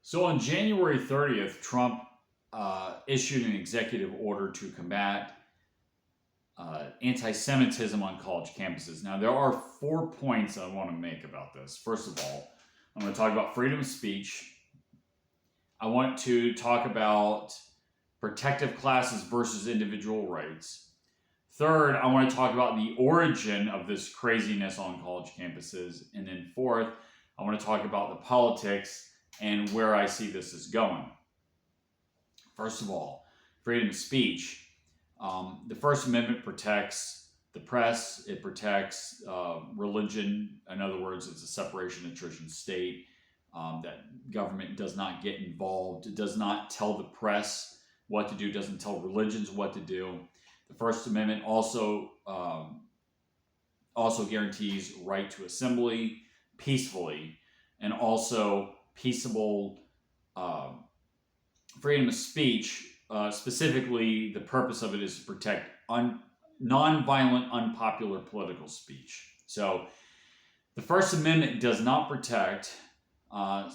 So on January 30th, Trump issued an executive order to combat anti-Semitism on college campuses. Now, there are 4 points I want to make about this. First of all, I'm going to talk about freedom of speech. I want to talk about protective classes versus individual rights. Third, I want to talk about the origin of this craziness on college campuses. And then fourth, I want to talk about the politics and where I see this is going. First of all, freedom of speech. The First Amendment protects the press. It protects religion. In other words, it's a separation of church and state. That government does not get involved. It does not tell the press what to do. Doesn't tell religions what to do. The First Amendment also guarantees right to assembly peacefully, and also peaceable freedom of speech. Specifically, the purpose of it is to protect nonviolent, unpopular political speech. So, the First Amendment does not protect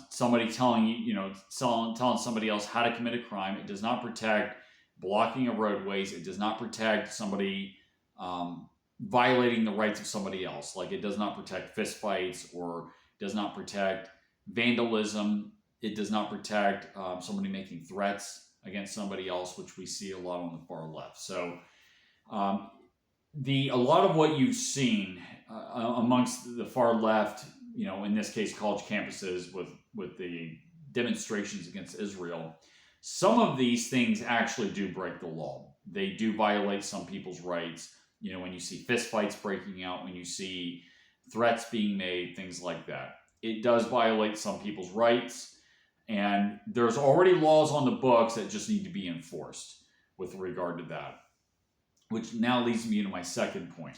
somebody telling somebody else how to commit a crime. It does not protect blocking of roadways. It does not protect somebody violating the rights of somebody else. Like, it does not protect fistfights, or does not protect vandalism. It does not protect somebody making threats against somebody else, which we see a lot on the far left. So a lot of what you've seen amongst the far left, in this case, college campuses with the demonstrations against Israel, some of these things actually do break the law. They do violate some people's rights. When you see fistfights breaking out, when you see threats being made, things like that. It does violate some people's rights, and there's already laws on the books that just need to be enforced with regard to that, which now leads me to my second point.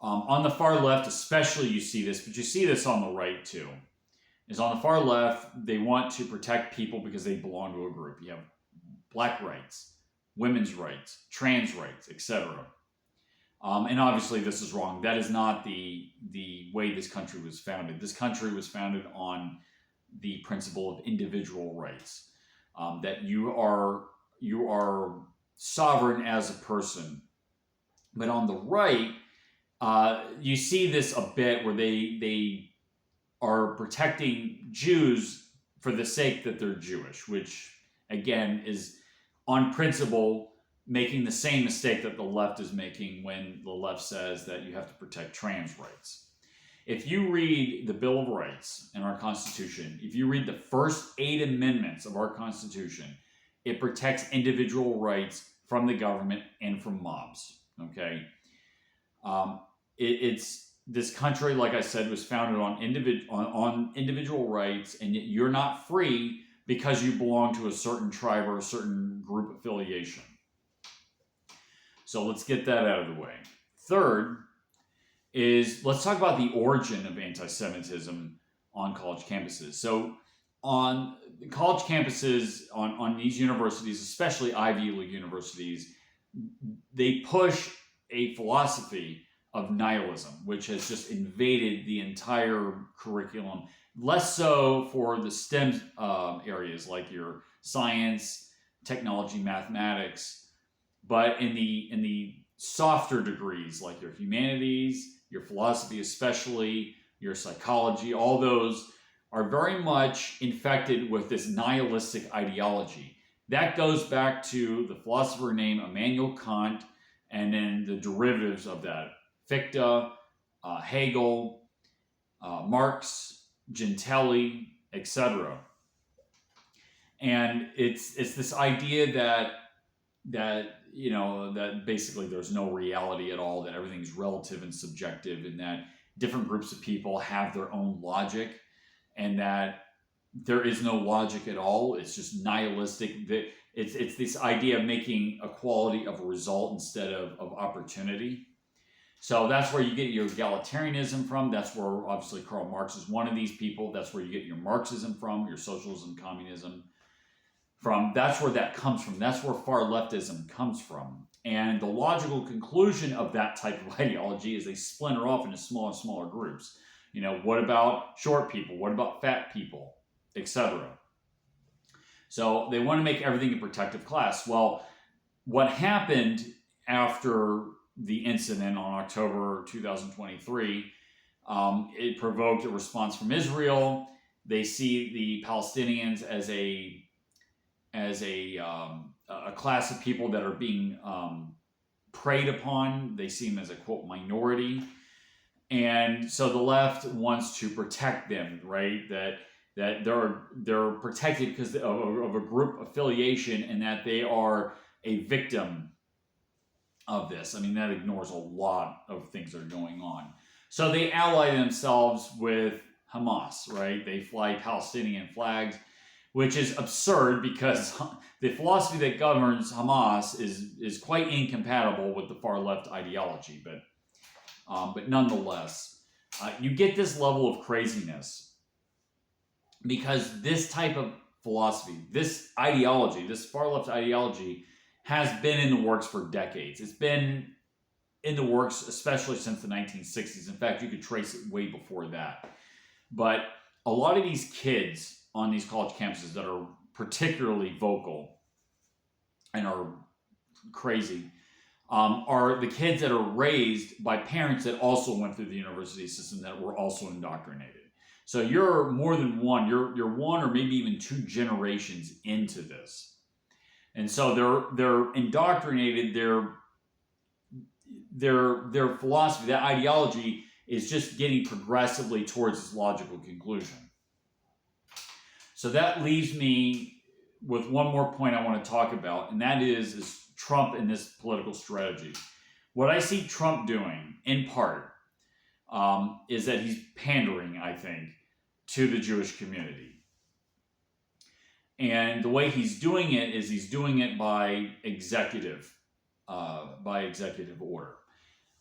On the far left, especially, you see this, but you see this on the right too, is on the far left, they want to protect people because they belong to a group. You have black rights, women's rights, trans rights, etc. And obviously this is wrong. That is not the way this country was founded. This country was founded on the principle of individual rights, that you are sovereign as a person. But on the right, you see this a bit where they are protecting Jews for the sake that they're Jewish, which again is on principle making the same mistake that the left is making when the left says that you have to protect trans rights. If you read the Bill of Rights in our Constitution, if you read the first 8 amendments of our Constitution, it protects individual rights from the government and from mobs. Okay, it's this country, like I said, was founded on individual rights, and yet you're not free because you belong to a certain tribe or a certain group affiliation. So let's get that out of the way. Third is, let's talk about the origin of anti-Semitism on college campuses. So on college campuses, on these universities, especially Ivy League universities, they push a philosophy of nihilism, which has just invaded the entire curriculum. Less so for the STEM areas like your science, technology, mathematics, but in the softer degrees like your humanities, your philosophy especially, your psychology, all those are very much infected with this nihilistic ideology. That goes back to the philosopher named Immanuel Kant, and then the derivatives of that, Fichte, Hegel, Marx, Gentili, etc. And it's this idea that basically there's no reality at all, that everything's relative and subjective, and that different groups of people have their own logic, and that there is no logic at all. It's just nihilistic. It's this idea of making equality of a result instead of opportunity. So that's where you get your egalitarianism from. That's where obviously Karl Marx is one of these people. That's where you get your Marxism from, your socialism, communism from. That's where that comes from. That's where far leftism comes from. And the logical conclusion of that type of ideology is they splinter off into smaller and smaller groups. What about short people? What about fat people? Etc. So they want to make everything a protective class. Well, what happened after the incident on October 2023, it provoked a response from Israel. They see the Palestinians as a class of people that are being preyed upon. They see them as a quote minority, and so the left wants to protect them, right? That they're protected because of a group affiliation, and that they are a victim of this. I mean, that ignores a lot of things that are going on. So they ally themselves with Hamas, right? They fly Palestinian flags, which is absurd because the philosophy that governs Hamas is quite incompatible with the far left ideology. But nonetheless, you get this level of craziness because this type of philosophy, this ideology, this far left ideology, has been in the works for decades. It's been in the works, especially since the 1960s. In fact, you could trace it way before that. But a lot of these kids on these college campuses that are particularly vocal and are crazy are the kids that are raised by parents that also went through the university system that were also indoctrinated. So you're more than one. You're one or maybe even two generations into this, and so they're indoctrinated. Their philosophy, that ideology, is just getting progressively towards its logical conclusion. So that leaves me with one more point I want to talk about, and that is Trump and this political strategy. What I see Trump doing, in part, is that he's pandering, I think, to the Jewish community. And the way he's doing it is he's doing it by executive order.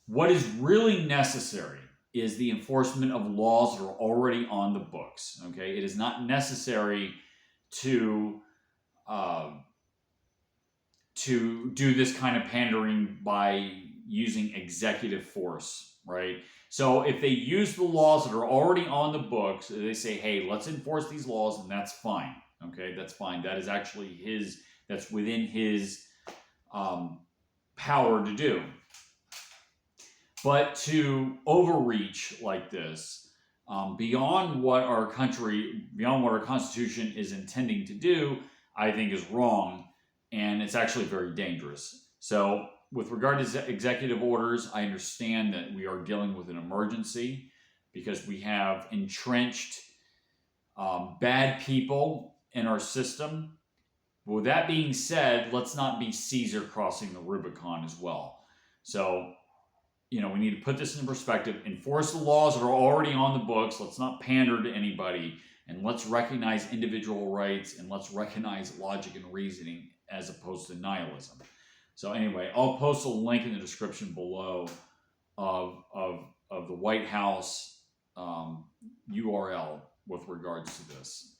What is really necessary is the enforcement of laws that are already on the books. Okay, it is not necessary to do this kind of pandering by using executive force, right? So if they use the laws that are already on the books, they say, hey, let's enforce these laws, and that's fine. Okay, that's fine. That is actually that's within his power to do. But to overreach like this, beyond what our Constitution is intending to do, I think is wrong, and it's actually very dangerous. So with regard to executive orders, I understand that we are dealing with an emergency because we have entrenched bad people in our system. With that being said, let's not be Caesar crossing the Rubicon as well. So, we need to put this in perspective, enforce the laws that are already on the books. Let's not pander to anybody, and let's recognize individual rights, and let's recognize logic and reasoning as opposed to nihilism. So anyway, I'll post a link in the description below of the White House URL with regards to this.